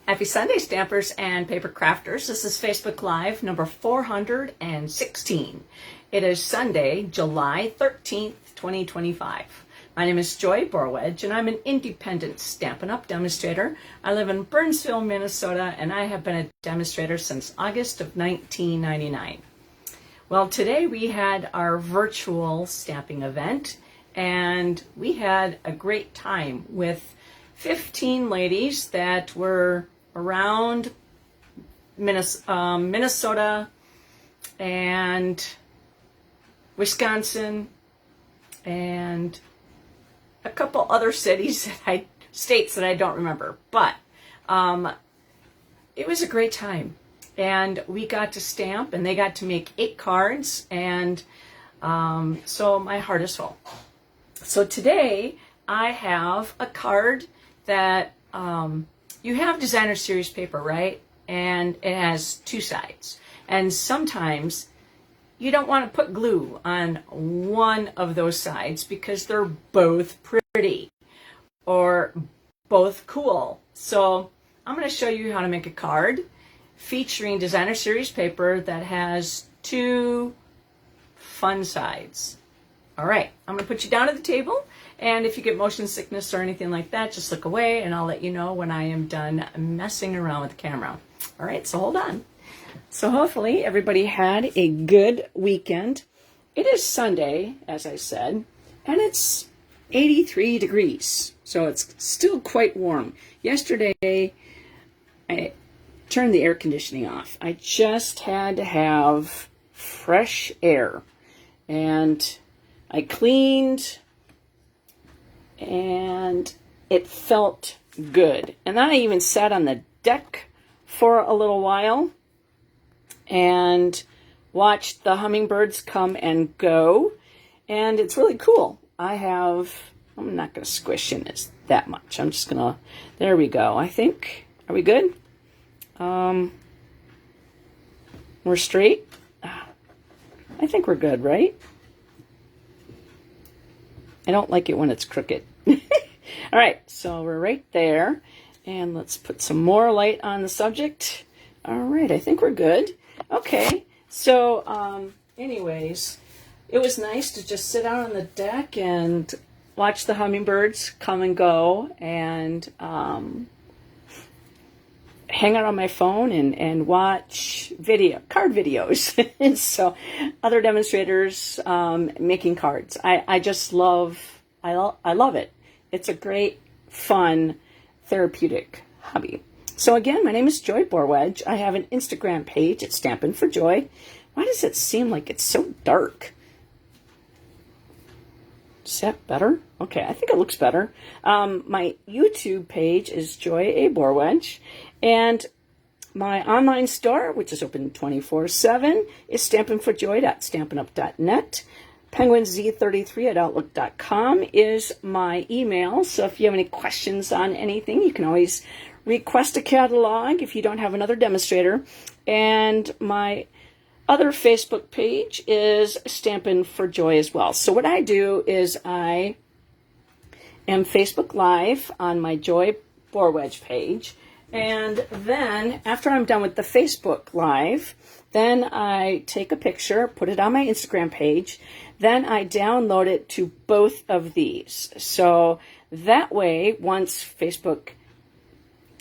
Happy Sunday, Stampers and Paper Crafters. This is Facebook Live number 416. It is Sunday, July 13th, 2025. My name is Joy Borwedge, and I'm an independent Stampin' Up! Demonstrator. I live in Burnsville, Minnesota, and I have been a demonstrator since August of 1999. Well, today we had our virtual stamping event, and we had a great time with 15 ladies that were around Minnesota and Wisconsin and a couple other states that I don't remember, but it was a great time, and we got to stamp and they got to make 8 cards, and so my heart is full. So today I have a card that you have designer series paper, right? And it has 2 sides. And sometimes you don't want to put glue on one of those sides because they're both pretty or both cool. So I'm going to show you how to make a card featuring designer series paper that has 2 fun sides. All right, I'm going to put you down at the table, and if you get motion sickness or anything like that, just look away, and I'll let you know when I am done messing around with the camera. All right, so hold on. So hopefully everybody had a good weekend. It is Sunday, as I said, and it's 83 degrees, so it's still quite warm. Yesterday, I turned the air conditioning off. I just had to have fresh air, and I cleaned, and it felt good. And then I even sat on the deck for a little while and watched the hummingbirds come and go. And it's really cool. I'm not going to squish in this that much. I'm just going to, there we go. I think, are we good? We're straight? I think we're good, right? I don't like it when it's crooked. All right, so we're right there. And let's put some more light on the subject. All right, I think we're good. Okay, so anyways, it was nice to just sit out on the deck and watch the hummingbirds come and go, and hang out on my phone and watch card videos. And so other demonstrators making cards. I just love it. It's a great, fun, therapeutic hobby. So again, my name is Joy Borwedge. I have an Instagram page at Stampin' for Joy. Why does it seem like it's so dark? Is that better? Okay, I think it looks better. My YouTube page is Joy A. Borwedge. And my online store, which is open 24/7, is stampinforjoy.stampinup.net. penguinz33@outlook.com is my email. So if you have any questions on anything, you can always request a catalog if you don't have another demonstrator. And my other Facebook page is Stampin' for Joy as well. So what I do is I am Facebook Live on my Joy Borwedge page. And then after I'm done with the Facebook Live, then I take a picture, put it on my Instagram page, then I download it to both of these. So that way, once Facebook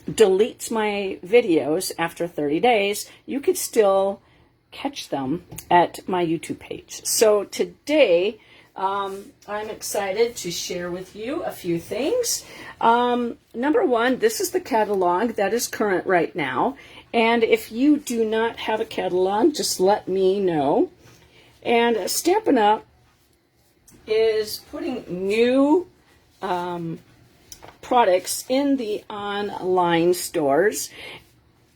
deletes my videos after 30 days, you could still catch them at my YouTube page. So today, I'm excited to share with you a few things. Number one, this is the catalog that is current right now. And if you do not have a catalog, just let me know. And Stampin' Up! Is putting new products in the online stores.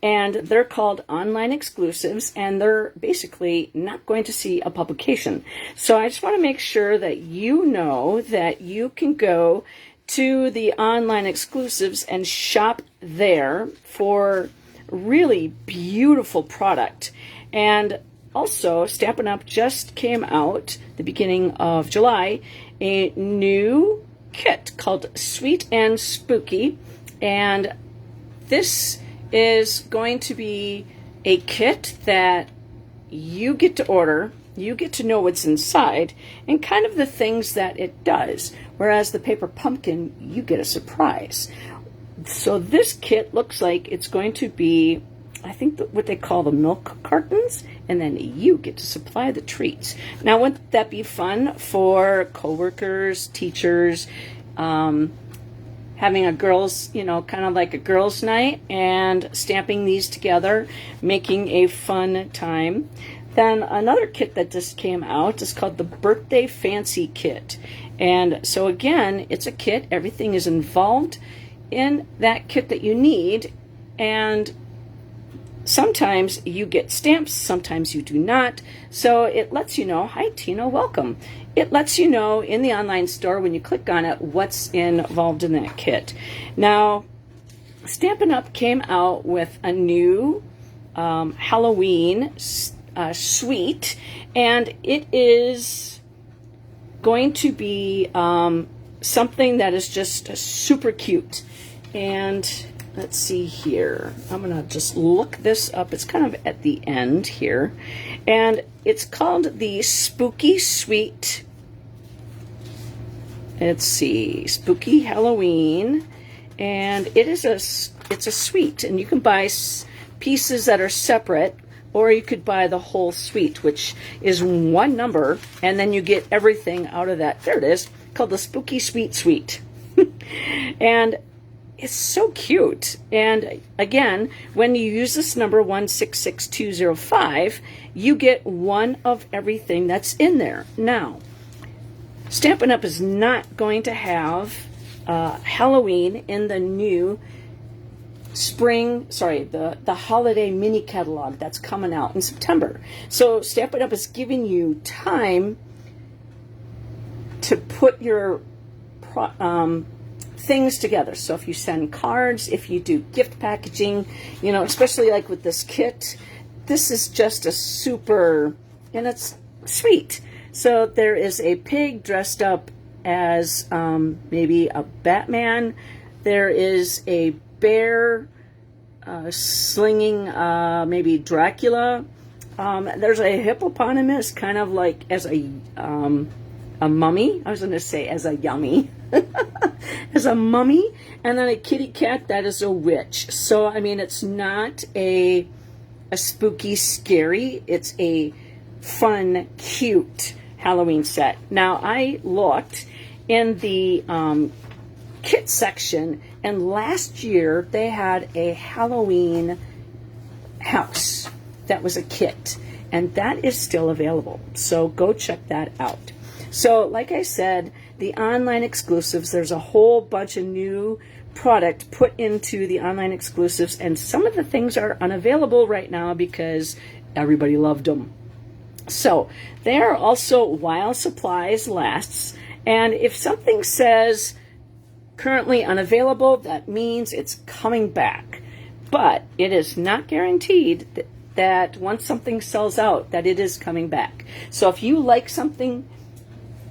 And they're called online exclusives, and they're basically not going to see a publication. So I just want to make sure that you know that you can go to the online exclusives and shop there for really beautiful product. And also, Stampin' Up! Just came out the beginning of July, a new kit called Sweet and Spooky, and this is going to be a kit that you get to order, you get to know what's inside, and kind of the things that it does. Whereas the paper pumpkin, you get a surprise. So this kit looks like it's going to be, I think, what they call the milk cartons, and then you get to supply the treats. Now, wouldn't that be fun for coworkers, teachers, having a girls, kind of like a girls' night, and stamping these together, making a fun time. Then another kit that just came out is called the Birthday Fancy Kit. And so again, it's a kit. Everything is involved in that kit that you need. And sometimes you get stamps, sometimes you do not. So it lets you know, hi Tina, welcome. It lets you know in the online store when you click on it what's involved in that kit. Now, Stampin' Up! Came out with a new Halloween suite, and it is going to be something that is just super cute. And let's see here. I'm going to just look this up. It's kind of at the end here. And it's called the Spooky Suite. Let's see. Spooky Halloween. And it's a suite. And you can buy pieces that are separate, or you could buy the whole suite, which is one number. And then you get everything out of that. There it is. Called the Spooky Suite. And it's so cute. And again, when you use this number 166205, you get one of everything that's in there. Now, Stampin' Up! Is not going to have Halloween in the new the holiday mini catalog that's coming out in September. So Stampin' Up! Is giving you time to put your things together. So if you send cards, if you do gift packaging, especially like with this kit, this is just a super, and it's sweet. So there is a pig dressed up as maybe a Batman. There is a bear slinging maybe Dracula. There's a hippopotamus kind of like as a mummy. I was going to say as a yummy. As a mummy, and then a kitty cat that is a witch. So I mean, it's not a spooky, scary. It's a fun, cute Halloween set. Now I looked in the kit section, and last year they had a Halloween house that was a kit, and that is still available. So go check that out. So like I said, the online exclusives, there's a whole bunch of new product put into the online exclusives, and some of the things are unavailable right now because everybody loved them. So they are also while supplies lasts, and if something says currently unavailable, that means it's coming back. But it is not guaranteed that once something sells out that it is coming back. So if you like something,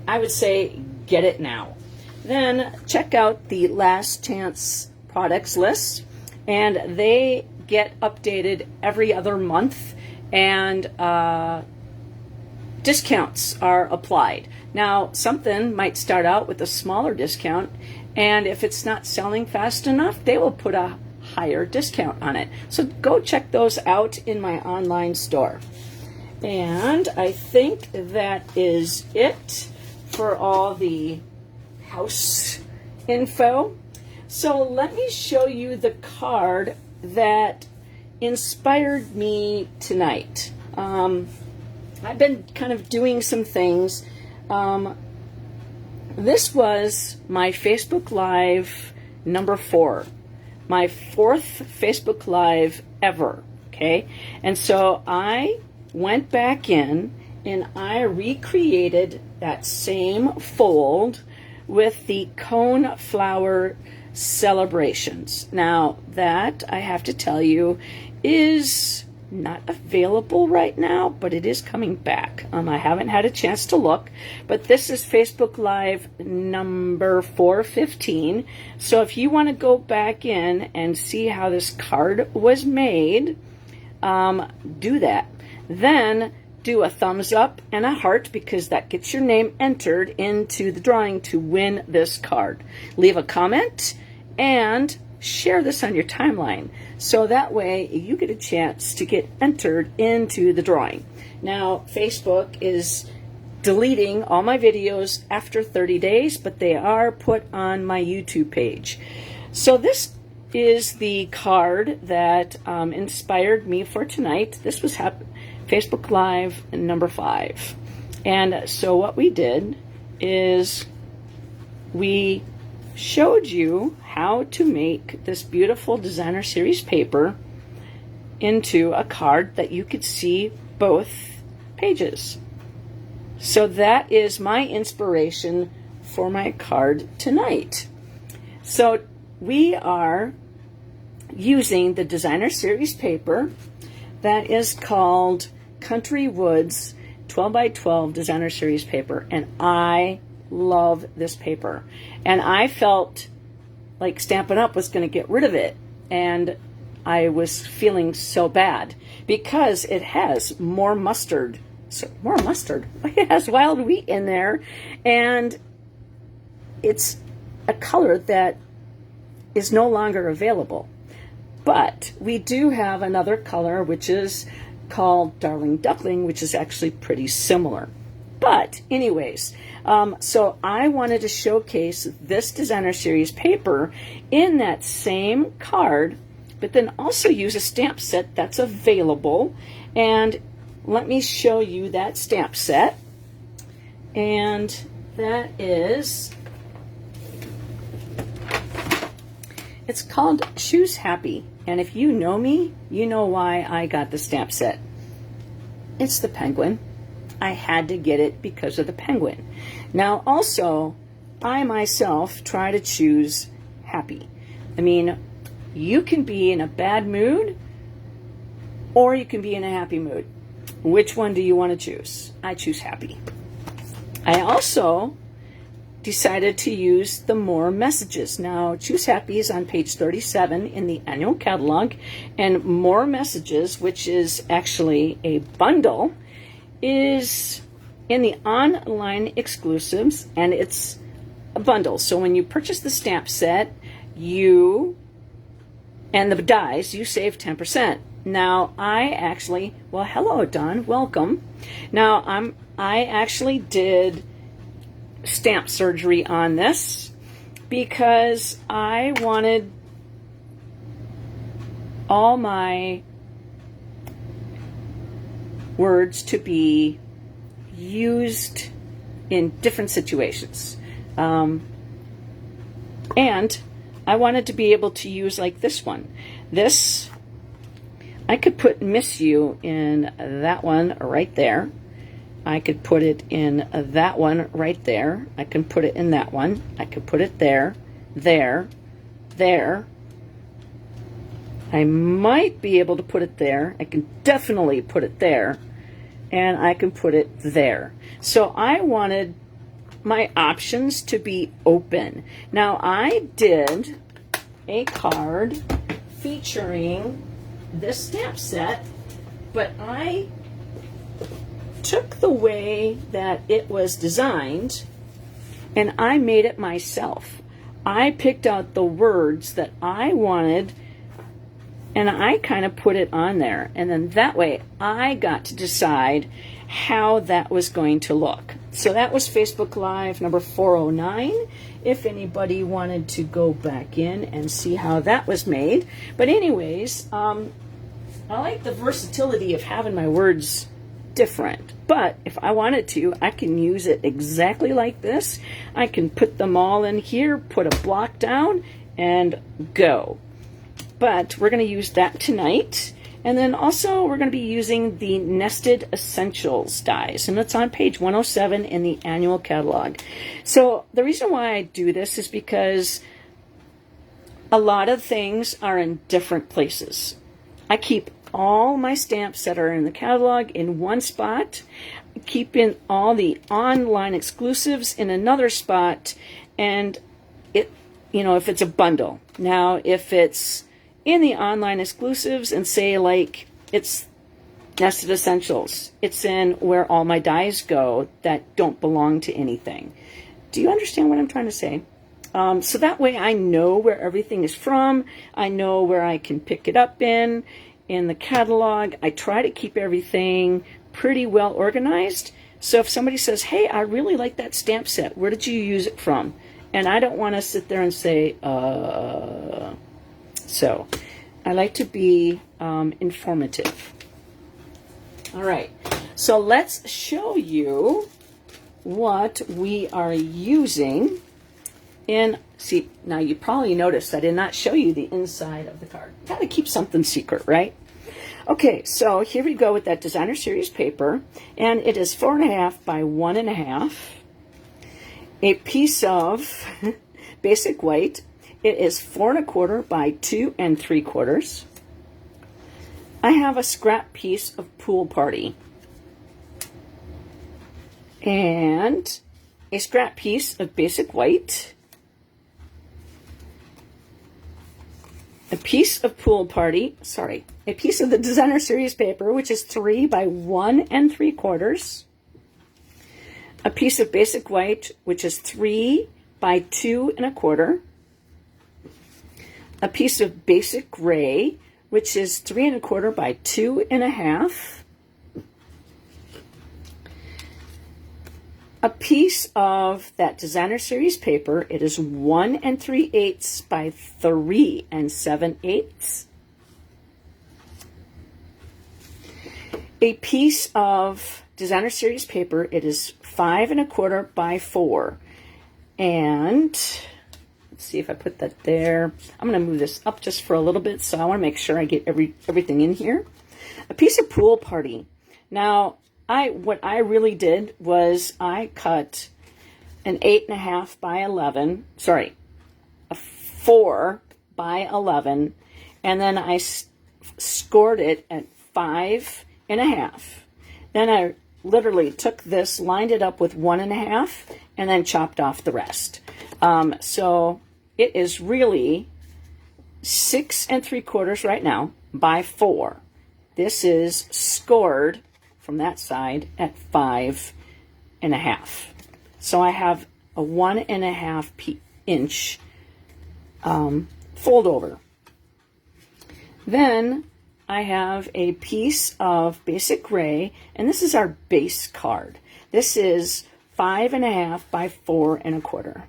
I would say get it now. Then check out the Last Chance products list, and they get updated every other month, and discounts are applied. Now, something might start out with a smaller discount, and if it's not selling fast enough, they will put a higher discount on it. So go check those out in my online store. And I think that is it for all the house info. So let me show you the card that inspired me tonight. I've been kind of doing some things. This was my Facebook Live number 4, my 4th Facebook Live ever, okay? And so I went back in and I recreated that same fold with the cone flower celebrations. Now that, I have to tell you, is not available right now, but it is coming back. I haven't had a chance to look, but this is Facebook Live number 415. So if you want to go back in and see how this card was made, do that. Then do a thumbs up and a heart, because that gets your name entered into the drawing to win this card. Leave a comment and share this on your timeline, so that way you get a chance to get entered into the drawing. Now, Facebook is deleting all my videos after 30 days, but they are put on my YouTube page. So this is the card that inspired me for tonight. This was Facebook Live number 5. And so what we did is we showed you how to make this beautiful designer series paper into a card that you could see both pages. So that is my inspiration for my card tonight. So we are using the designer series paper that is called Country Woods 12 by 12 designer series paper, and I love this paper, and I felt like Stampin' Up! Was going to get rid of it, and I was feeling so bad because it has more mustard. It has wild wheat in there, and it's a color that is no longer available. But we do have another color, which is called Darling Duckling, which is actually pretty similar. But anyways, so I wanted to showcase this designer series paper in that same card, but then also use a stamp set that's available. And let me show you that stamp set. And that is, it's called Choose Happy. And if you know me, you know why I got the stamp set. It's the penguin. I had to get it because of the penguin. Now also, I myself try to choose happy. I mean, you can be in a bad mood or you can be in a happy mood. Which one do you want to choose? I choose happy. I also decided to use the More Messages. Now, Choose Happy is on page 37 in the annual catalog, and More Messages, which is actually a bundle, is in the online exclusives, and it's a bundle. So when you purchase the stamp set, you and the dies, you save 10%. Now I actually, well, hello Don, welcome. Now I actually did stamp surgery on this because I wanted all my words to be used in different situations. And I wanted to be able to use like this one. This, I could put miss you in that one right there. I could put it in that one right there. I can put it in that one. I could put it there, there, there. I might be able to put it there. I can definitely put it there. And I can put it there. So I wanted my options to be open. Now I did a card featuring this stamp set, but I took the way that it was designed and I made it myself. I picked out the words that I wanted and I kind of put it on there, and then that way I got to decide how that was going to look. So that was Facebook Live number 409, if anybody wanted to go back in and see how that was made. But anyways, I like the versatility of having my words different. But if I wanted to, I can use it exactly like this. I can put them all in here, put a block down, and go. But we're going to use that tonight. And then also we're going to be using the Nested Essentials dies. And it's on page 107 in the annual catalog. So the reason why I do this is because a lot of things are in different places. I keep all my stamps that are in the catalog in one spot, keeping all the online exclusives in another spot, and it, you know, if it's a bundle. Now, if it's in the online exclusives and say like it's Nested Essentials, it's in where all my dies go that don't belong to anything. Do you understand what I'm trying to say? So that way I know where everything is from. I know where I can pick it up in the catalog. I try to keep everything pretty well organized. So if somebody says, hey, I really like that stamp set, where did you use it from? And I don't want to sit there and say, So I like to be informative. All right, so let's show you what we are using. And see, now you probably noticed I did not show you the inside of the card. Gotta keep something secret, right? Okay, so here we go with that Designer Series paper, and it is 4.5 by 1.5. A piece of basic white. It is 4.25 by 2 3/4. I have a scrap piece of Pool Party and a scrap piece of basic white. A piece of Pool Party, a piece of the Designer Series paper, which is 3 by 1 3/4. A piece of basic white, which is 3 by 2 1/4. A piece of basic gray, which is 3 1/4 by 2 1/2. A piece of that Designer Series paper, it is 1 3/8 by 3 7/8. A piece of Designer Series paper, it is 5 1/4 by 4. And let's see if I put that there. I'm going to move this up just for a little bit, so I want to make sure I get everything in here. A piece of Pool Party. Now, what I really did was I cut an 8.5 by 11, a 4 by 11, and then I scored it at 5 1/2. Then I literally took this, lined it up with 1 1/2, and then chopped off the rest. So it is really 6 3/4 right now by 4. This is scored from that side at 5 1/2. So I have a 1 1/2 inch fold over. Then I have a piece of basic gray, and this is our base card. This is 5 1/2 by 4 1/4.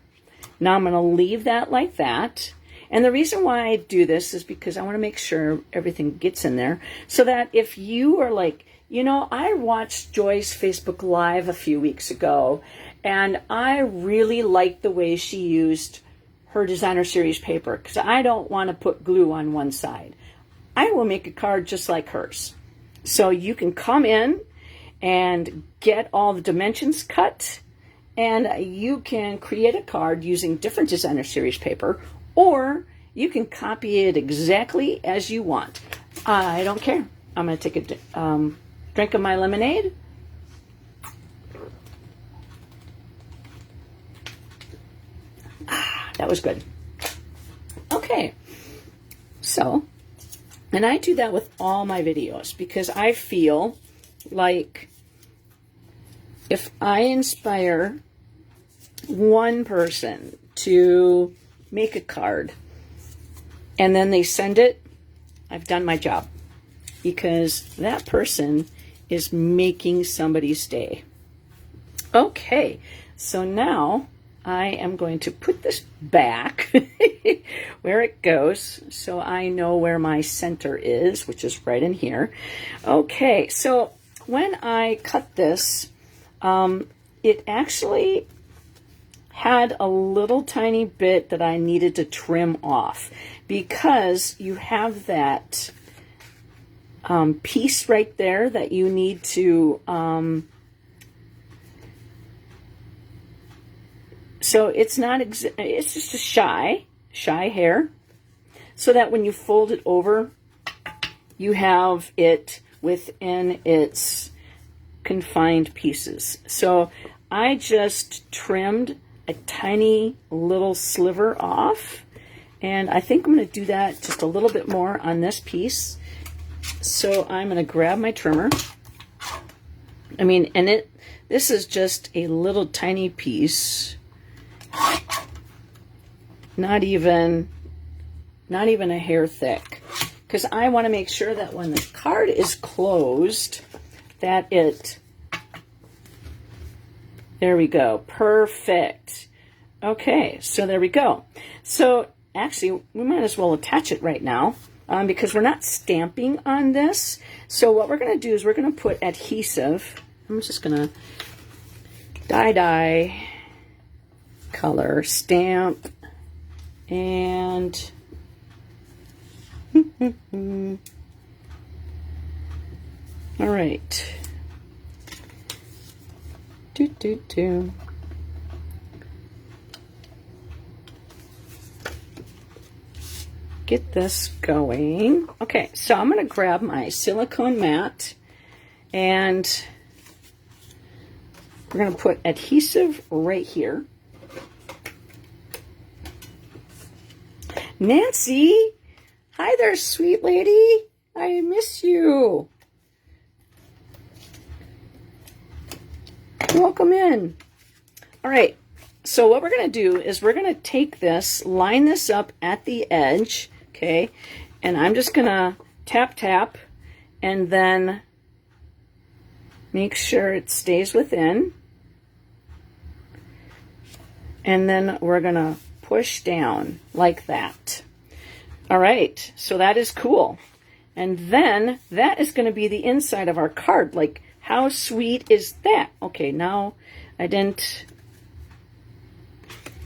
Now I'm going to leave that like that. And the reason why I do this is because I want to make sure everything gets in there, so that if you are like, you know, I watched Joy's Facebook Live a few weeks ago, and I really liked the way she used her Designer Series paper, because I don't want to put glue on one side. I will make a card just like hers. So you can come in and get all the dimensions cut, and you can create a card using different Designer Series paper, or you can copy it exactly as you want. I don't care. I'm going to take a drink of my lemonade. That was good. Okay. So, and I do that with all my videos, because I feel like if I inspire one person to make a card and then they send it, I've done my job, because that person is making somebody's day. Okay, so now I am going to put this back where it goes, so I know where my center is, which is right in here. Okay, so when I cut this, it actually had a little tiny bit that I needed to trim off, because you have that piece right there that you need to, so it's not, it's just a shy hair, so that when you fold it over, you have it within its confined pieces. So I just trimmed a tiny little sliver off, and I think I'm going to do that just a little bit more on this piece. So I'm going to grab my trimmer. I mean, and this is just a little tiny piece, not even a hair thick, because I want to make sure that when the card is closed, that there we go, perfect. Okay, so there we go. So actually, we might as well attach it right now, because we're not stamping on this. So what we're going to do is we're going to put adhesive. I'm just going to dye color, stamp, and all right. Get this going. Okay, so I'm going to grab my silicone mat, and we're going to put adhesive right here. Nancy, hi there, sweet lady. I miss you. Welcome in. All right, so what we're going to do is we're going to take this, line this up at the edge, okay? And I'm just going to tap, tap, and then make sure it stays within. And then we're going to push down like that. All right, so that is cool. And then that is going to be the inside of our card. Like, how sweet is that? Okay, now I didn't...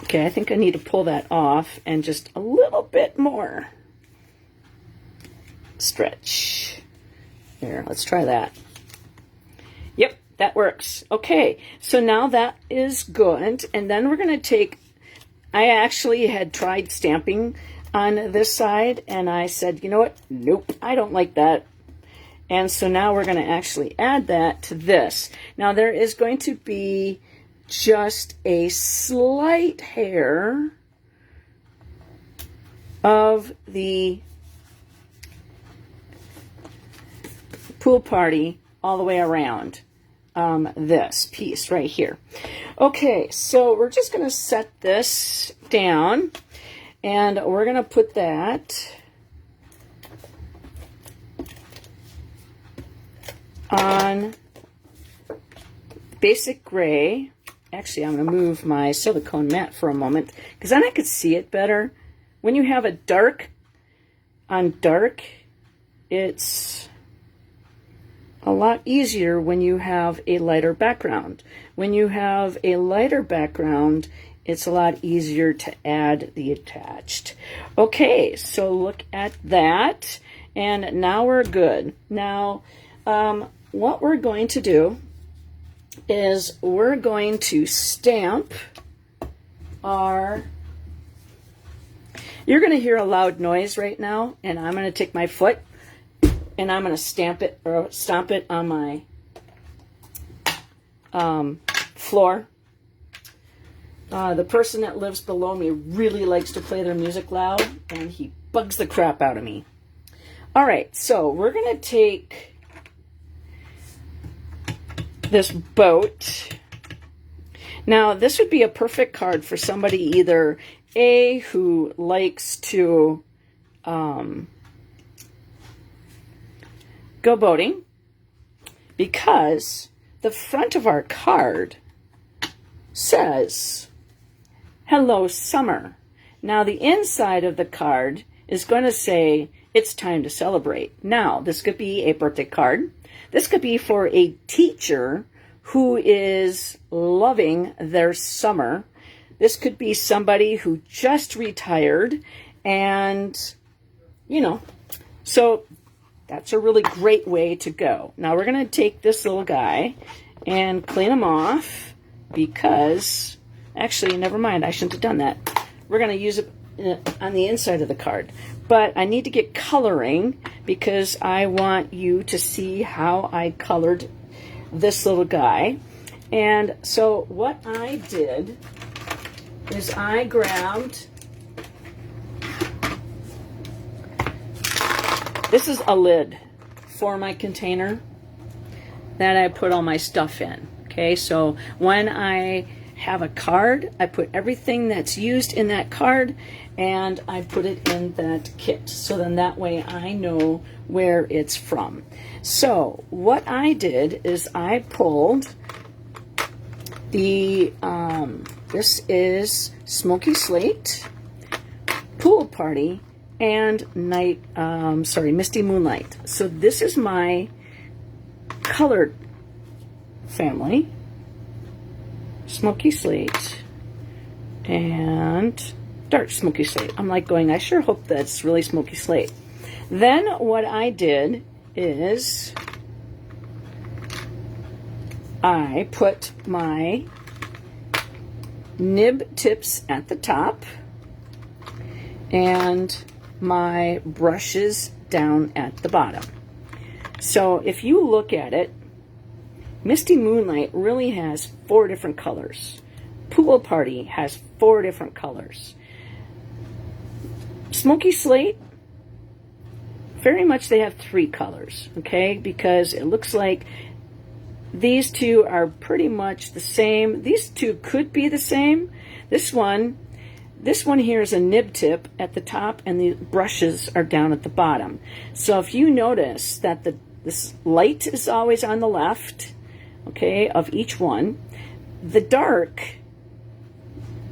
Okay, I think I need to pull that off and just a little bit more. Stretch. There, let's try that. Yep, that works. Okay, so now that is good. And then we're going to take... I actually had tried stamping on this side, and I said, you know what? Nope, I don't like that. And so now we're going to actually add that to this. Now there is going to be just a slight hair of the pool party all the way around this piece right here. Okay, so we're just going to set this down, and we're going to put that on basic gray. Actually, I'm going to move my silicone mat for a moment, because then I could see it better. When you have a dark on dark, it's a lot easier when you have a lighter background. When you have a lighter background, it's a lot easier to add the attached. Okay, so look at that, and now we're good. Now, what we're going to do is we're going to stamp our... You're going to hear a loud noise right now, and I'm going to take my foot and I'm going to stamp it or stomp it on my floor. The person that lives below me really likes to play their music loud, and he bugs the crap out of me. All right, so we're going to take this boat. Now, this would be a perfect card for somebody either A, who likes to go boating, because the front of our card says, "Hello, summer." Now, the inside of the card is going to say, "It's time to celebrate." Now, this could be a birthday card. This could be for a teacher who is loving their summer. This could be somebody who just retired, and, you know, so that's a really great way to go. Now, we're going to take this little guy and clean him off, because, actually, never mind, I shouldn't have done that. We're going to use on the inside of the card. But I need to get coloring because I want you to see how I colored this little guy. And so what I did is I grabbed, this is a lid for my container that I put all my stuff in. Okay, so when I have a card, I put everything that's used in that card and I put it in that kit. So then that way I know where it's from. So what I did is I pulled the, this is Smoky Slate, Pool Party, and Misty Moonlight. So this is my colored family. Smoky Slate and dark Smoky Slate. I'm like going, I sure hope that's really Smoky Slate. Then what I did is I put my nib tips at the top and my brushes down at the bottom. So if you look at it, Misty Moonlight really has 4 different colors. Pool Party has 4 different colors. Smoky Slate, very much they have 3 colors, okay? Because it looks like these two are pretty much the same. These two could be the same. This one here is a nib tip at the top and the brushes are down at the bottom. So if you notice that this light is always on the left, okay, of each one, the dark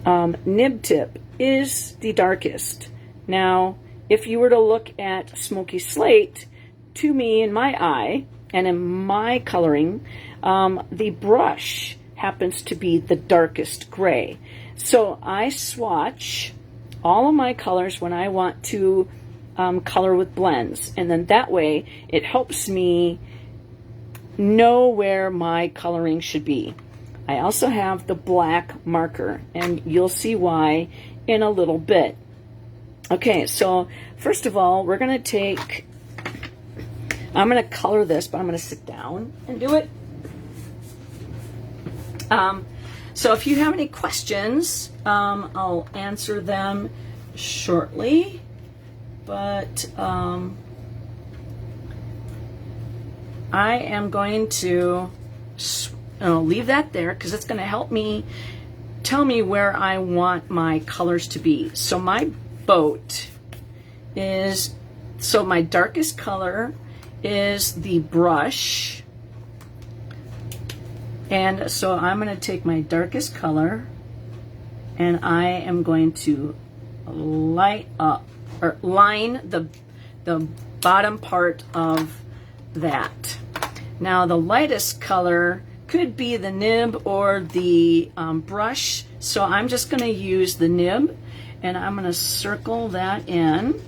nib tip is the darkest. Now, if you were to look at Smoky Slate, to me, in my eye, and in my coloring, the brush happens to be the darkest gray. So I swatch all of my colors when I want to color with blends, and then that way it helps me know where my coloring should be. I also have the black marker, and you'll see why in a little bit. Okay, so first of all, we're going to take, I'm going to color this, but I'm going to sit down and do it. So if you have any questions, I'll answer them shortly, but I am going to leave that there because it's going to help me tell me where I want my colors to be. So my boat is, so my darkest color is the brush. And so I'm going to take my darkest color and I am going to light up or line the bottom part of that. Now the lightest color could be the nib or the brush, so I'm just going to use the nib and I'm going to circle that in.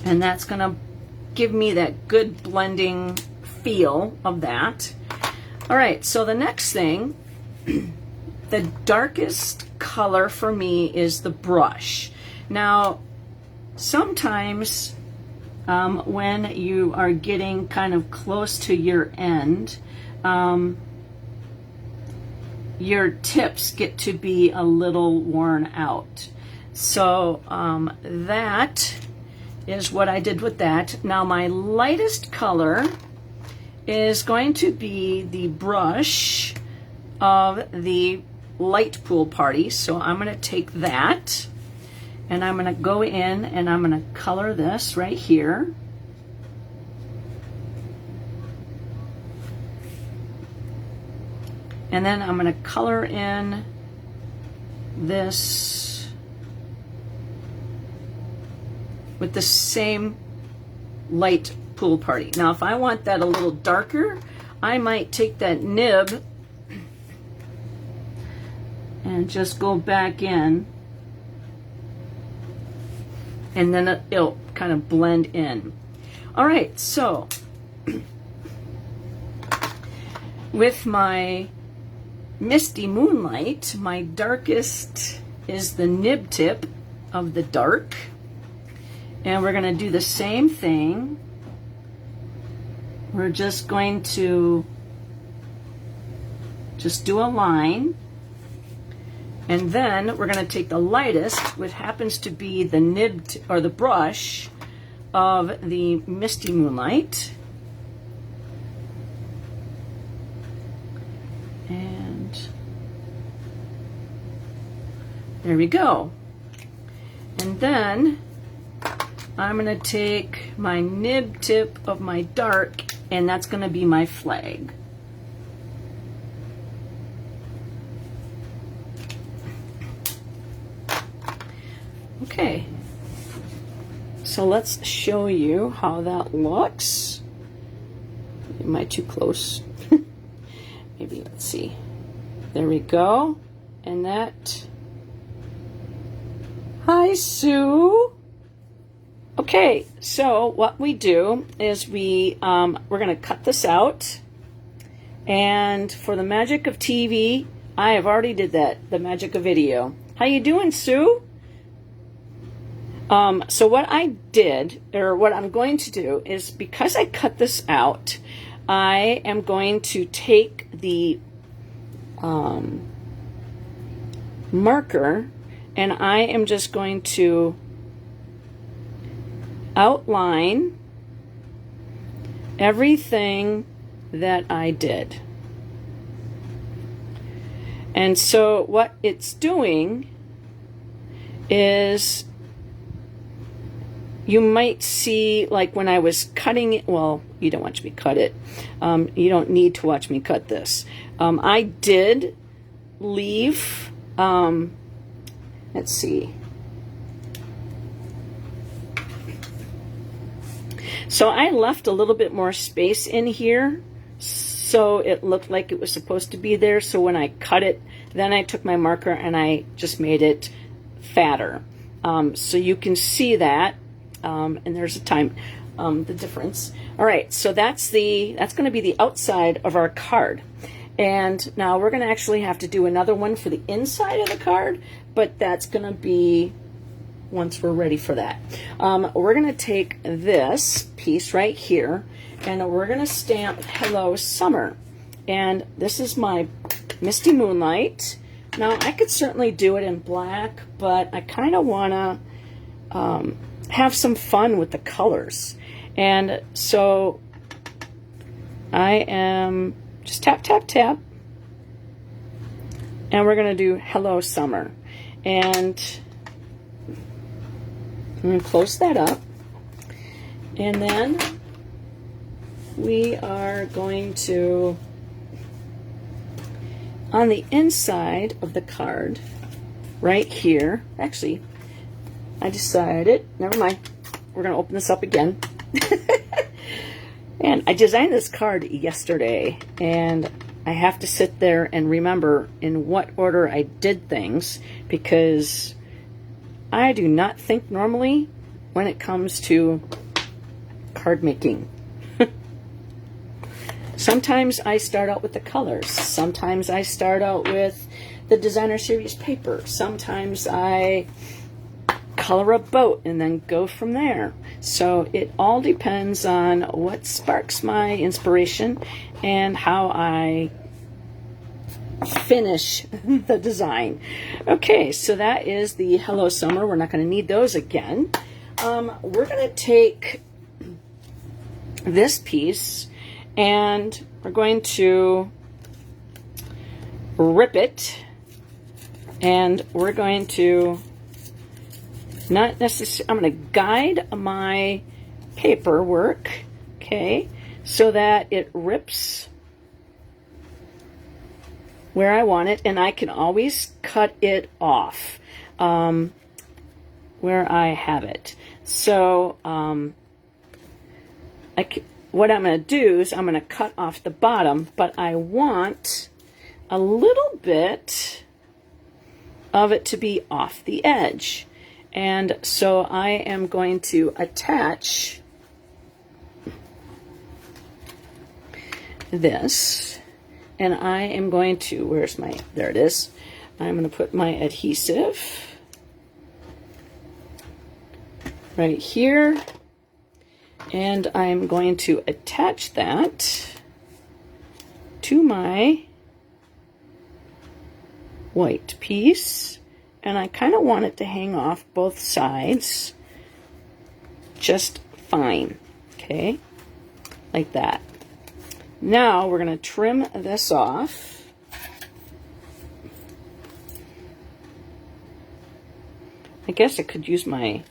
And that's going to give me that good blending feel of that. All right, so the next thing, the darkest color for me is the brush. Now, sometimes when you are getting kind of close to your end, your tips get to be a little worn out. So that is what I did with that. Now my lightest color is going to be the brush of the light Pool Party. So I'm going to take that and I'm going to go in and I'm going to color this right here. And then I'm going to color in this with the same light Pool Party. Now if I want that a little darker, I might take that nib and just go back in, and then it'll kind of blend in. All right, so with my Misty Moonlight. My darkest is the nib tip of the dark. And we're going to do the same thing. We're just going to just do a line. And then we're going to take the lightest, which happens to be the nib or the brush of the Misty Moonlight. And there we go. And then I'm going to take my nib tip of my dark, and that's going to be my flag. Okay, so let's show you how that looks. Am I too close? Maybe, let's see. There we go. And that. Hi, Sue. Okay, so what we do is we're going to cut this out. And for the magic of TV, I have already did that, the magic of video. How you doing, Sue? So what I did, or what I'm going to do, is because I cut this out, I am going to take the marker, and I am just going to outline everything that I did. And so what it's doing is, you might see, like when I was cutting it, well, you don't watch me cut it. You don't need to watch me cut this. I did leave, let's see. So I left a little bit more space in here, so it looked like it was supposed to be there. So when I cut it, then I took my marker and I just made it fatter. So you can see that. And there's a time, the difference. All right, so that's going to be the outside of our card. And now we're going to actually have to do another one for the inside of the card, but that's going to be once we're ready for that. We're going to take this piece right here, and we're going to stamp Hello Summer. And this is my Misty Moonlight. Now, I could certainly do it in black, but I kind of want to have some fun with the colors. And so I am just tap, tap, tap. And we're going to do Hello Summer. And I'm going to close that up. And then we are going to, on the inside of the card, right here, actually, I decided, never mind, we're going to open this up again. And I designed this card yesterday, and I have to sit there and remember in what order I did things, because I do not think normally when it comes to card making. Sometimes I start out with the colors. Sometimes I start out with the designer series paper. Sometimes I color a boat and then go from there. So it all depends on what sparks my inspiration and how I finish the design. Okay, so that is the Hello Summer. We're not going to need those again. We're going to take this piece and we're going to rip it, and we're going to not necessarily, I'm going to guide my paperwork, okay, so that it rips where I want it, and I can always cut it off where I have it. So what I'm going to do is I'm going to cut off the bottom, but I want a little bit of it to be off the edge. And so I am going to attach this And I am going to, where's my, there it is. I'm going to put my adhesive right here. And I'm going to attach that to my white piece. And I kind of want it to hang off both sides just fine. Okay, like that. Now we're going to trim this off. I guess I could use my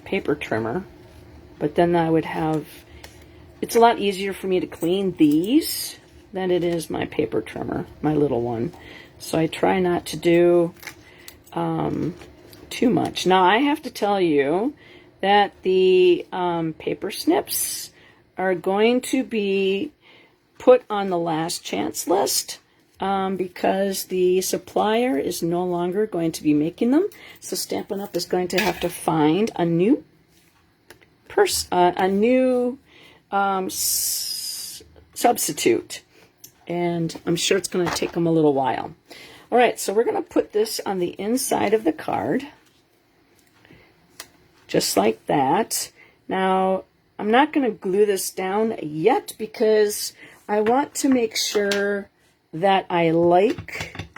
paper trimmer, but then I would have, it's a lot easier for me to clean these than it is my paper trimmer, my little one. So I try not to do too much. Now I have to tell you that the paper snips are going to be put on the last chance list because the supplier is no longer going to be making them. So Stampin' Up! Is going to have to find a new substitute. And I'm sure it's going to take them a little while. All right, so we're going to put this on the inside of the card. Just like that. Now, I'm not going to glue this down yet because I want to make sure that I like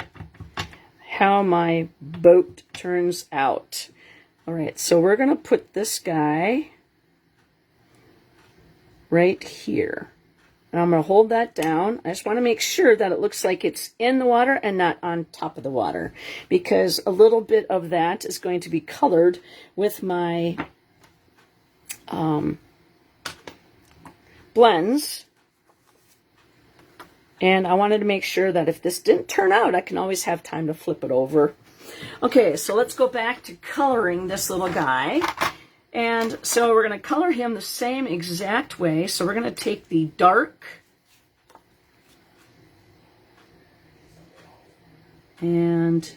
how my boat turns out. All right, so we're going to put this guy right here. And I'm going to hold that down. I just want to make sure that it looks like it's in the water and not on top of the water, because a little bit of that is going to be colored with my blends. And I wanted to make sure that if this didn't turn out, I can always have time to flip it over. Okay, so let's go back to coloring this little guy. And so we're going to color him the same exact way. So we're going to take the dark and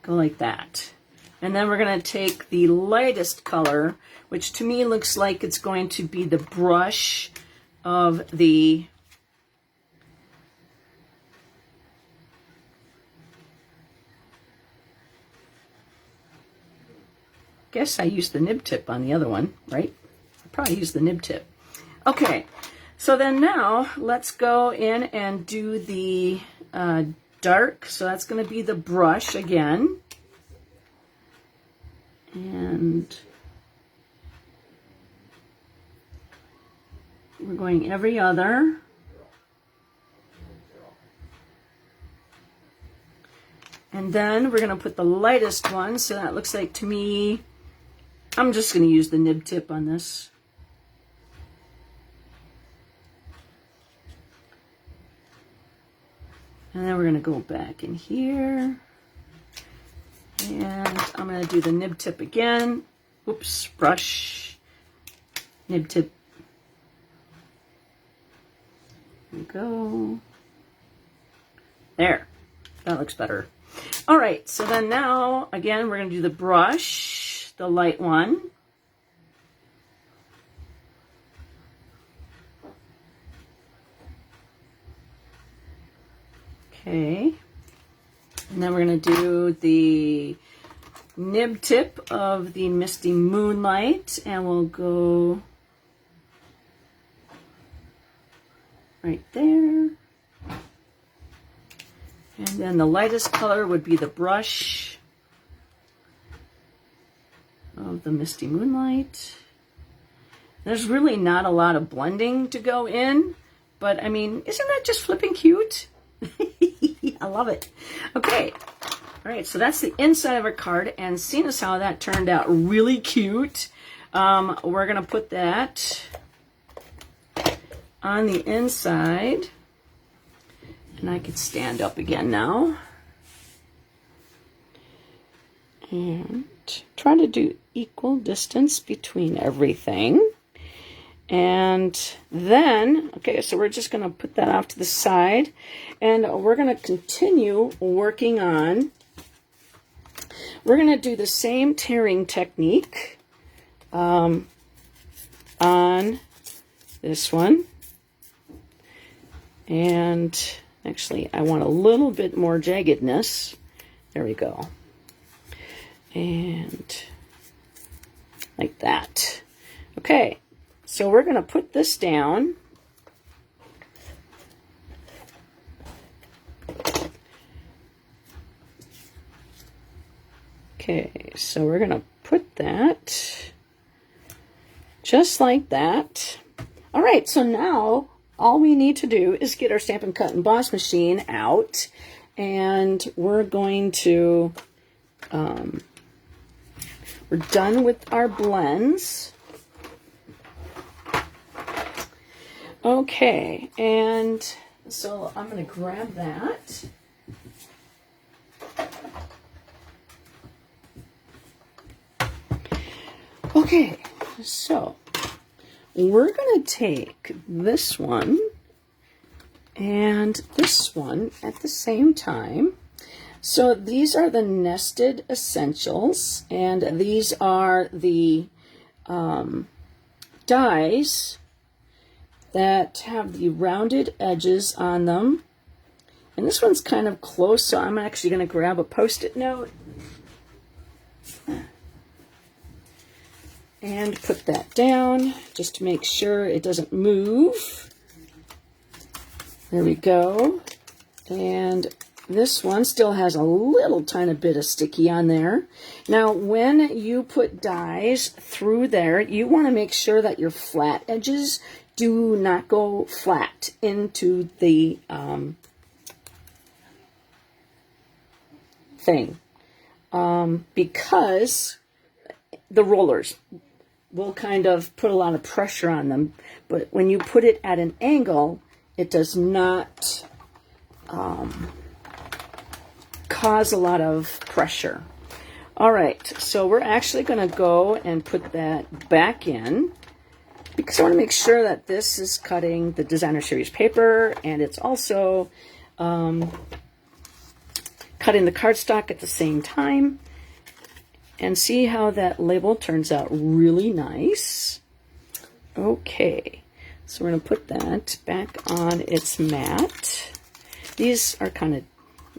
go like that. And then we're going to take the lightest color, which to me looks like it's going to be the brush of the guess I used the nib tip on the other one, right? I probably used the nib tip. Okay, so then now let's go in and do the dark. So that's going to be the brush again. And we're going every other. And then we're going to put the lightest one. So that looks like to me, I'm just going to use the nib tip on this. And then we're going to go back in here. And I'm going to do the nib tip again. Oops, brush, nib tip. There we go. There, that looks better. All right, so then now, again, we're going to do the brush, the light one. Okay. And then we're going to do the nib tip of the Misty Moonlight, and we'll go right there. And then the lightest color would be the brush of the Misty Moonlight. There's really not a lot of blending to go in, but I mean, isn't that just flipping cute? I love it. Okay. All right, so that's the inside of our card, and seeing as how that turned out really cute, we're going to put that on the inside. And I can stand up again now. And try to do equal distance between everything. And then, okay, so we're just going to put that off to the side. And we're going to continue working on, we're going to do the same tearing technique. on this one. And actually, I want a little bit more jaggedness. There we go. And like that. Okay, so we're going to put this down. Okay, so we're going to put that just like that. All right, so now all we need to do is get our Stampin' Cut and Emboss machine out, and we're going to, we're done with our blends. Okay, and so I'm going to grab that. Okay, so we're going to take this one and this one at the same time. So these are the nested essentials, and these are the dies that have the rounded edges on them. And this one's kind of close, so I'm actually going to grab a Post-it note and put that down just to make sure it doesn't move. There we go. And this one still has a little tiny bit of sticky on there. Now, when you put dies through there, you want to make sure that your flat edges do not go flat into the thing, because the rollers will kind of put a lot of pressure on them. But when you put it at an angle, it does not cause a lot of pressure. All right, so we're actually going to go and put that back in, because I want to make sure that this is cutting the Designer Series paper, and it's also cutting the cardstock at the same time. And see how that label turns out really nice. Okay, so we're going to put that back on its mat. These are kind of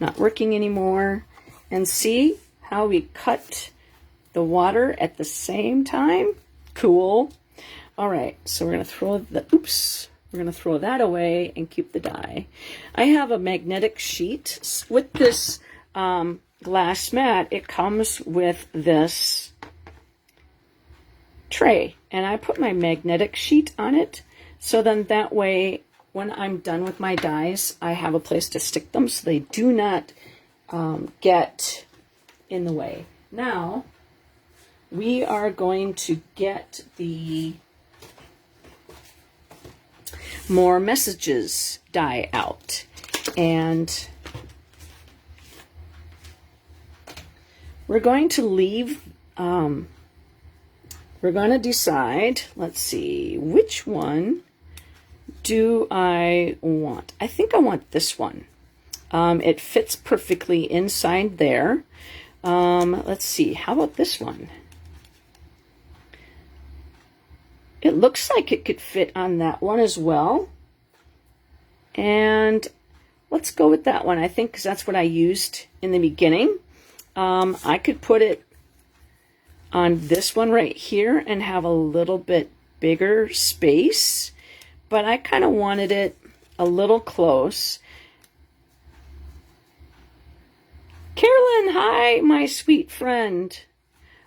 not working anymore. And see how we cut the water at the same time? Cool. All right, so we're going to throw the, we're going to throw that away and keep the die. I have a magnetic sheet with this glass mat. It comes with this tray, and I put my magnetic sheet on it, so then that way when I'm done with my dies, I have a place to stick them so they do not get in the way. Now we are going to get the More Messages die out, and we're going to leave, we're going to decide, let's see, which one do I want? I think I want this one. It fits perfectly inside there. Let's see, how about this one? It looks like it could fit on that one as well. And let's go with that one, I think, because that's what I used in the beginning. I could put it on this one right here and have a little bit bigger space, but I kind of wanted it a little close. Carolyn, hi, my sweet friend.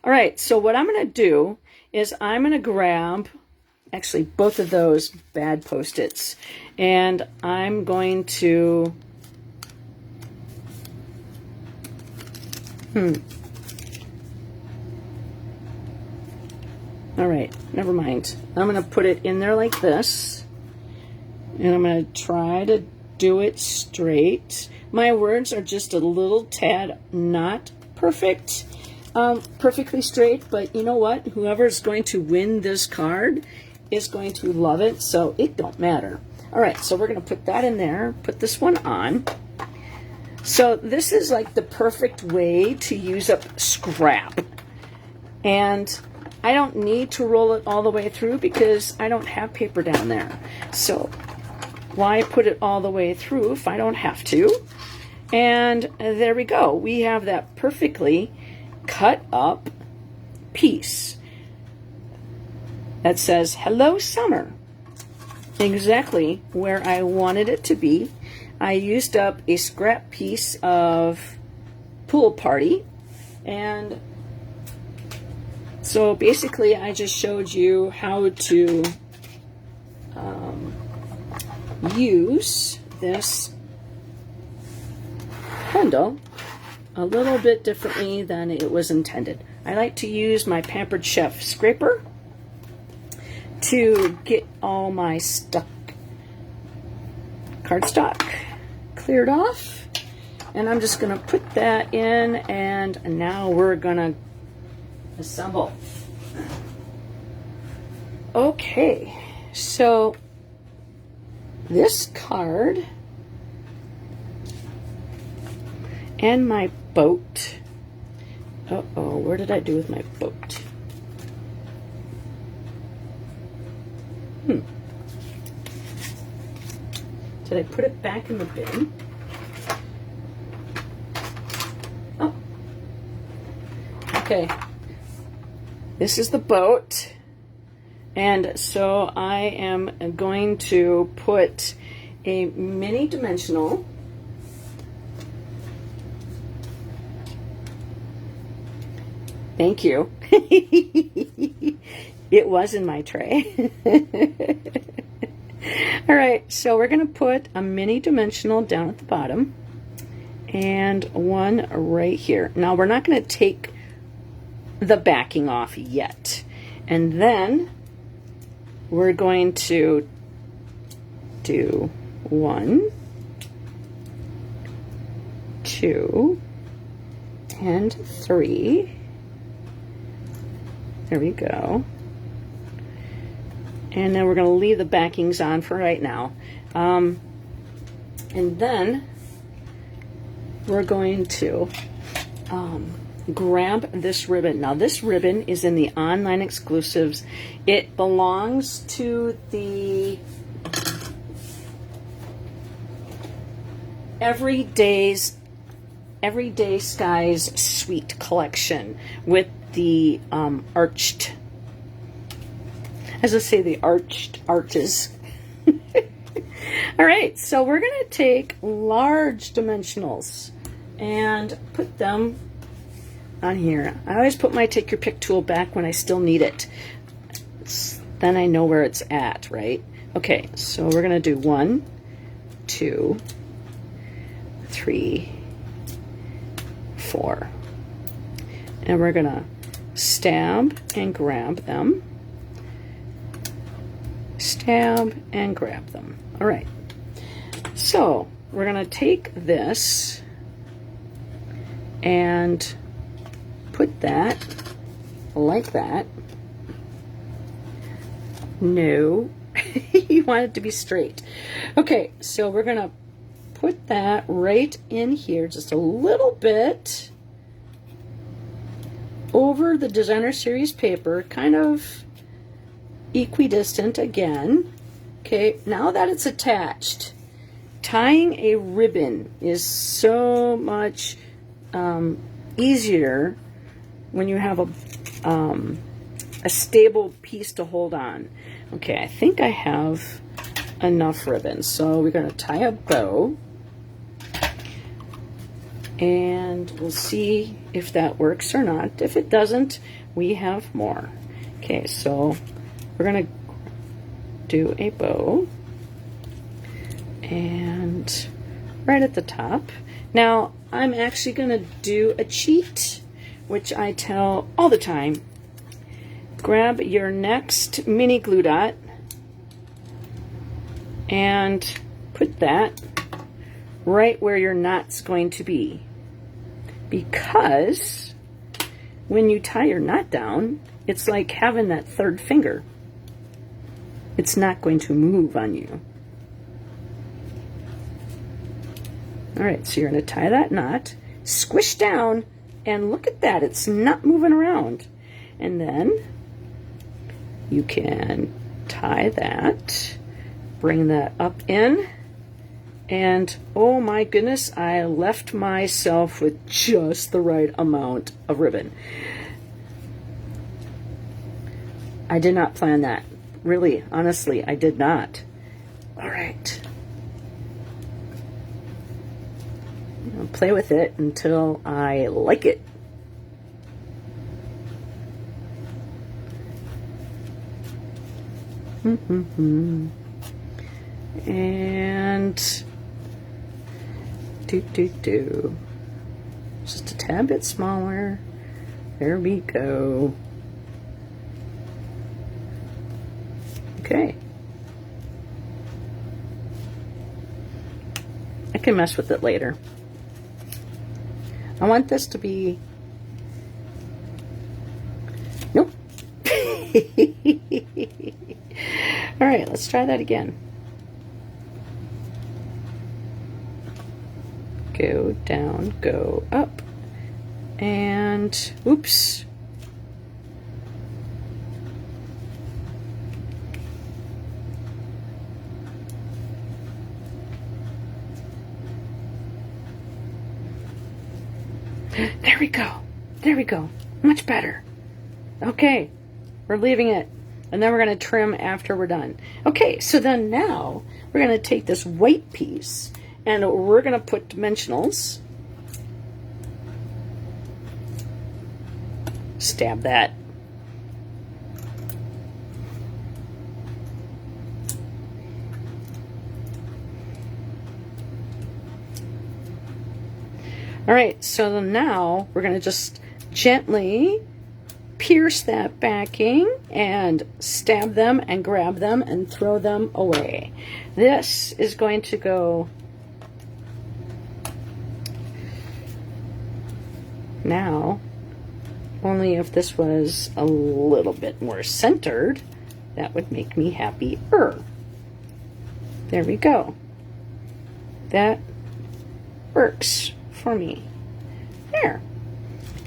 All right, so what I'm going to do is I'm going to grab, actually, both of those bad Post-its, and I'm going to all right, never mind. I'm going to put it in there like this, and I'm going to try to do it straight. My words are just a little tad not perfect, perfectly straight, but you know what? Whoever's going to win this card is going to love it, so it don't matter. All right, so we're going to put that in there, put this one on. So this is like the perfect way to use up scrap. And I don't need to roll it all the way through because I don't have paper down there. So why put it all the way through if I don't have to? And there we go. We have that perfectly cut up piece that says, "Hello, Summer." Exactly where I wanted it to be. I used up a scrap piece of Pool Party, and so basically I just showed you how to use this handle a little bit differently than it was intended. I like to use my Pampered Chef scraper to get all my stuck cardstock cleared off, and I'm just gonna put that in, and now we're gonna assemble. Okay, so this card and my boat. Uh-oh, where did I do with my boat? Did I put it back in the bin? Oh. Okay. This is the boat. And so I am going to put a mini dimensional Thank you. It was in my tray. All right, so we're going to put a mini dimensional down at the bottom and one right here. Now we're not going to take the backing off yet. And then we're going to do 1, 2, and 3. There we go. And then we're going to leave the backings on for right now. And then we're going to grab this ribbon. Now this ribbon is in the online exclusives. It belongs to the Everyday Skies Suite collection with the arched, as I say, the arched arches. All right, so we're going to take large dimensionals and put them on here. I always put my take your pick tool back when I still need it. Then I know where it's at, right? Okay, so we're going to do 1, 2, 3, 4. And we're going to stab and grab them. Stab and grab them. All right. So we're going to take this and put that like that. No, you want it to be straight. Okay, so we're going to put that right in here just a little bit over the Designer Series paper, kind of equidistant again. Okay, now that it's attached, tying a ribbon is so much easier when you have a stable piece to hold on. Okay, I think I have enough ribbon, so we're going to tie a bow, and we'll see if that works or not. If it doesn't, we have more. Okay, so we're going to do a bow and right at the top. Now I'm actually going to do a cheat, which I tell all the time. Grab your next mini glue dot and put that right where your knot's going to be, because when you tie your knot down, it's like having that third finger. It's not going to move on you. All right, so you're going to tie that knot, squish down, and look at that, it's not moving around. And then you can tie that, bring that up in, and oh my goodness, I left myself with just the right amount of ribbon. I did not plan that. Really, honestly, I did not. All right. I'll play with it until I like it. And just a tad bit smaller. There we go. Okay. I can mess with it later. I want this to be... Nope. All right, let's try that again. Go down, go up, and oops. There we go. There we go. Much better. Okay, we're leaving it. And then we're going to trim after we're done. Okay, so then now we're going to take this white piece and we're going to put dimensionals. Stab that. All right, so now we're going to just gently pierce that backing and stab them and grab them and throw them away. This is going to go now. Only if this was a little bit more centered, that would make me happier. There we go. That works for me. There.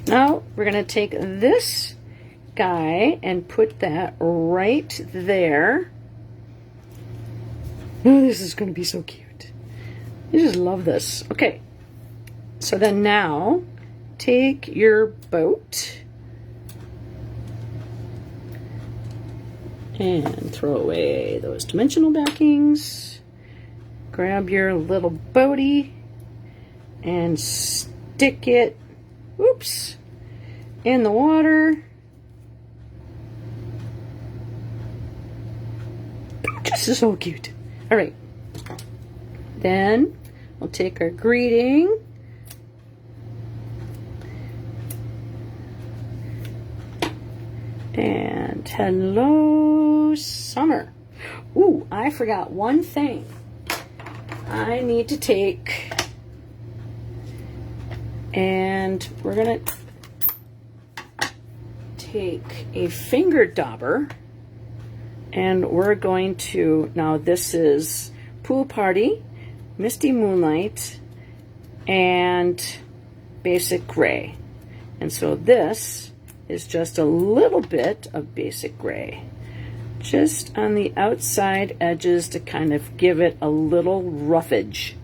Now we're going to take this guy and put that right there. Oh, this is going to be so cute. I just love this. Okay. So then now take your boat and throw away those dimensional backings. Grab your little boaty and stick it, oops, in the water. This is so cute. All right. Then we'll take our greeting and hello, summer. Ooh, I forgot one thing. I need to take, and we're gonna take a finger dauber, and we're going to, now this is Pool Party, Misty Moonlight, and Basic Gray. And so this is just a little bit of Basic Gray, just on the outside edges to kind of give it a little roughage.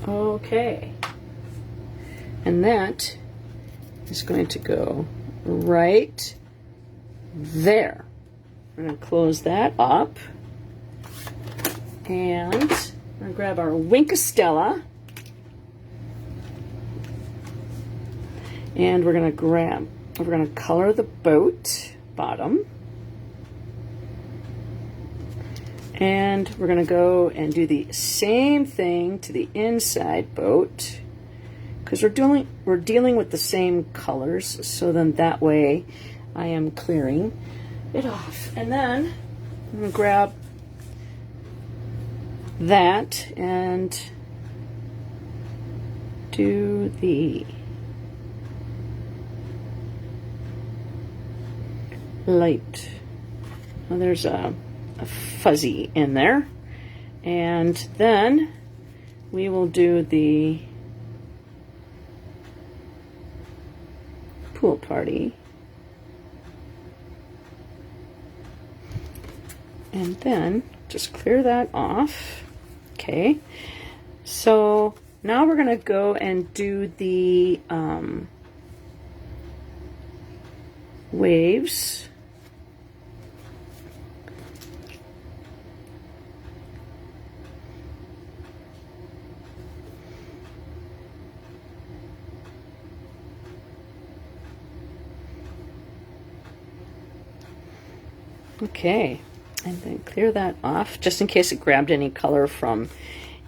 Okay, and that is going to go right there. We're going to close that up, and we're going to grab our Winkastella, and we're going to color the boat bottom. And we're going to go and do the same thing to the inside boat, because we're dealing with the same colors, so then that way I am clearing it off. And then I'm going to grab that and do the light. Well, there's a fuzzy in there, and then we will do the pool party. And then just clear that off. Okay. So now we're going to go and do the waves. Okay, and then clear that off just in case it grabbed any color from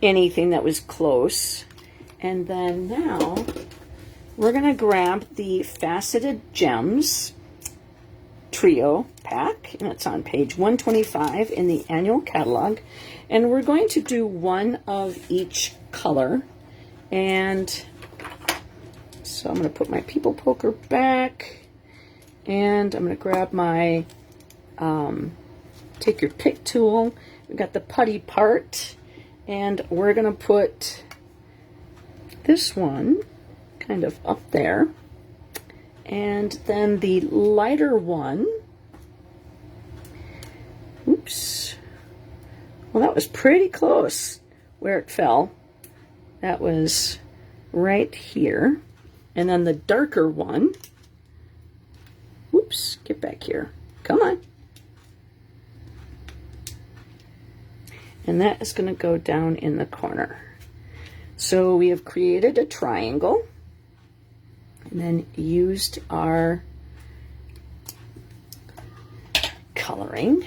anything that was close. And then now we're going to grab the Faceted Gems Trio pack, and it's on page 125 in the annual catalog. And we're going to do one of each color. And so I'm going to put my People Poker back, and I'm going to grab my take your pick tool. We've got the putty part, and we're going to put this one kind of up there, and then the lighter one, oops, well, that was pretty close where it fell. That was right here. And then the darker one, whoops, get back here, come on. And that is going to go down in the corner. So we have created a triangle and then used our coloring.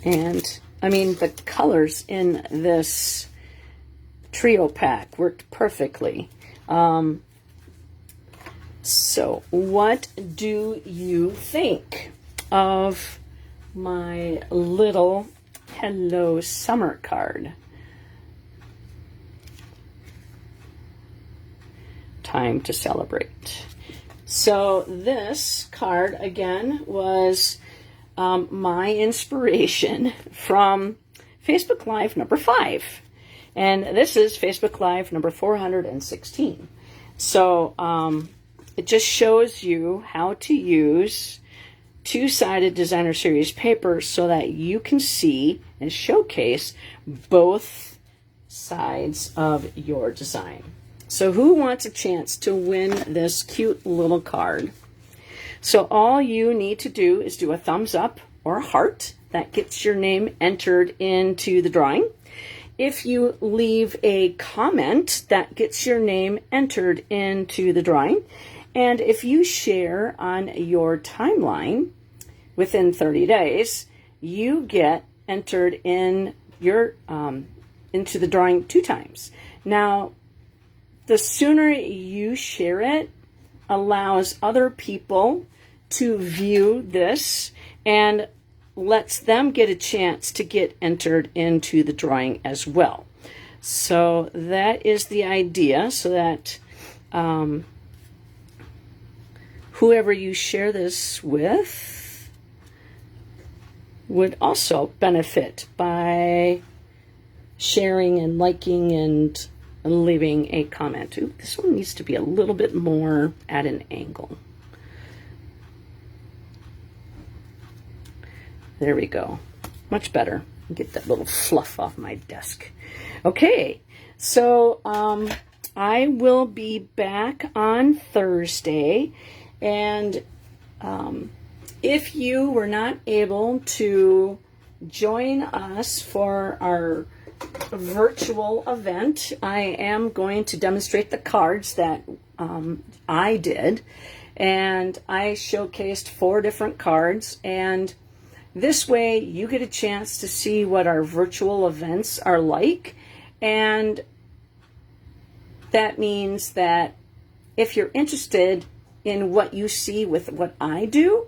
And I mean, the colors in this trio pack worked perfectly. So what do you think of my little Hello Summer card? Time to celebrate. So this card again was my inspiration from Facebook Live number 5, and this is Facebook Live number 416. So it just shows you how to use two-sided designer series paper so that you can see and showcase both sides of your design. So who wants a chance to win this cute little card? So all you need to do is do a thumbs up or a heart. That gets your name entered into the drawing. If you leave a comment, that gets your name entered into the drawing. And if you share on your timeline within 30 days, you get entered in your into the drawing 2 times. Now, the sooner you share it allows other people to view this and lets them get a chance to get entered into the drawing as well. So that is the idea, so that whoever you share this with would also benefit by sharing and liking and leaving a comment. Ooh, this one needs to be a little bit more at an angle. There we go. Much better. Get that little fluff off my desk. Okay, so I will be back on Thursday, and if you were not able to join us for our virtual event, I am going to demonstrate the cards that I did, and I showcased 4 different cards, and this way you get a chance to see what our virtual events are like. And that means that if you're interested in what you see with what I do,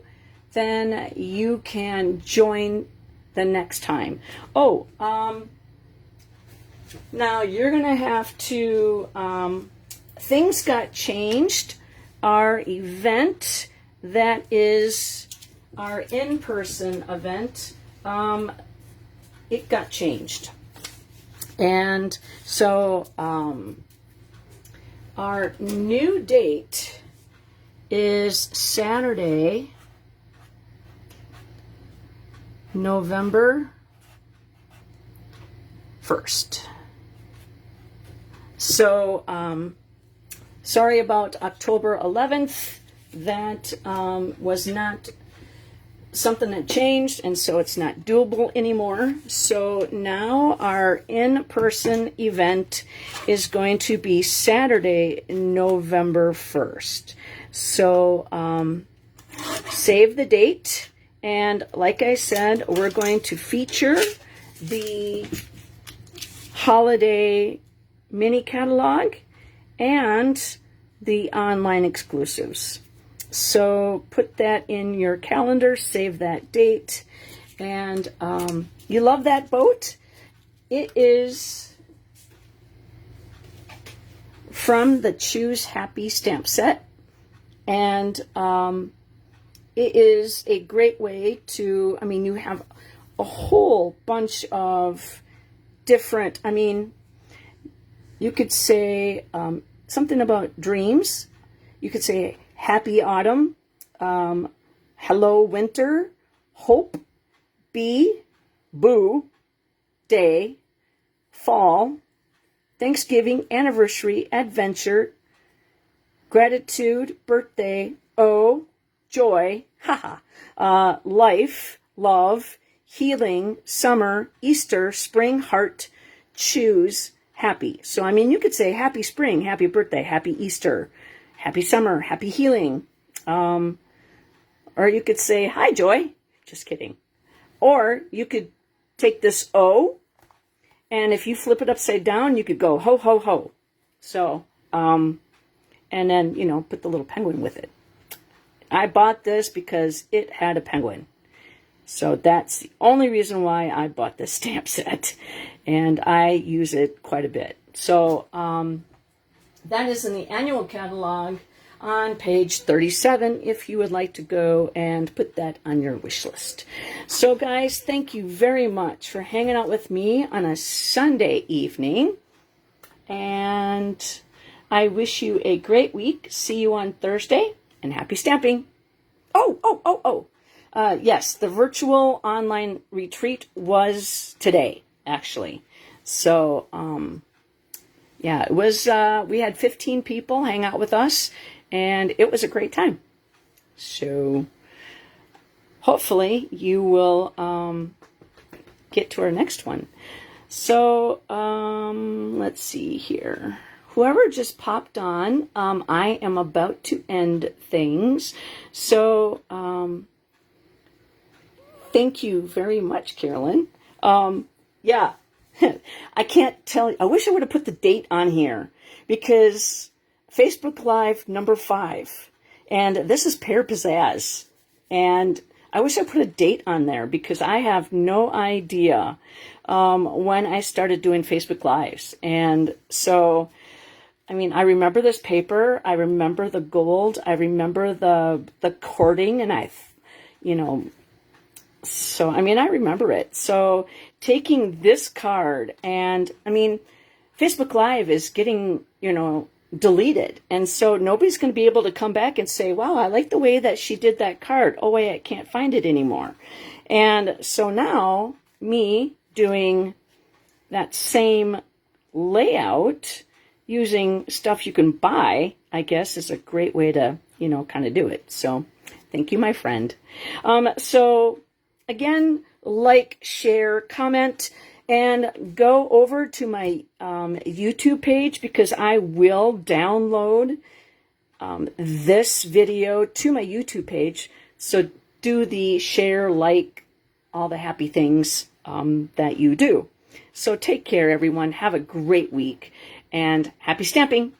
then you can join the next time. Oh, now you're going to have to, things got changed. Our event that is our in-person event, it got changed. And so our new date is Saturday, November 1st. So, sorry about October 11th. That was not something that changed, and so it's not doable anymore. So now our in-person event is going to be Saturday, November 1st. So save the date, and like I said, we're going to feature the holiday mini catalog and the online exclusives. So put that in your calendar, save that date. And you love that boat? It is from the Choose Happy stamp set. And it is a great way to, I mean, you have a whole bunch of different, I mean, you could say something about dreams. You could say happy autumn, hello winter, hope, bee, boo, day, fall, Thanksgiving, anniversary, adventure, gratitude, birthday, oh, joy, haha, life, love, healing, summer, Easter, spring, heart, choose, happy. So, I mean, you could say happy spring, happy birthday, happy Easter, happy summer, happy healing. Or you could say, hi, joy. Just kidding. Or you could take this O, and if you flip it upside down, you could go ho, ho, ho. So, and then, you know, put the little penguin with it. I bought this because it had a penguin. So that's the only reason why I bought this stamp set. And I use it quite a bit. So that is in the annual catalog on page 37 if you would like to go and put that on your wish list. So guys, thank you very much for hanging out with me on a Sunday evening. And I wish you a great week. See you on Thursday, and happy stamping. Yes, the virtual online retreat was today, actually. So, yeah, it was, we had 15 people hang out with us, and it was a great time. So, hopefully you will get to our next one. So, let's see here. Whoever just popped on, I am about to end things. So, thank you very much, Carolyn. Yeah, I can't tell you. I wish I would have put the date on here because Facebook Live number 5. And this is Pear Pizzazz. And I wish I put a date on there because I have no idea when I started doing Facebook Lives. And so, I mean, I remember this paper. I remember the gold. I remember the cording. And you know, so, I mean, I remember it. So taking this card and, I mean, Facebook Live is getting, you know, deleted. And so nobody's going to be able to come back and say, wow, I like the way that she did that card. Oh, wait, I can't find it anymore. And so now me doing that same layout using stuff you can buy, I guess, is a great way to, you know, kind of do it. So thank you, my friend. So again, like, share, comment, and go over to my YouTube page because I will download this video to my YouTube page. So do the share, like, all the happy things that you do. So take care, everyone. Have a great week, and happy stamping.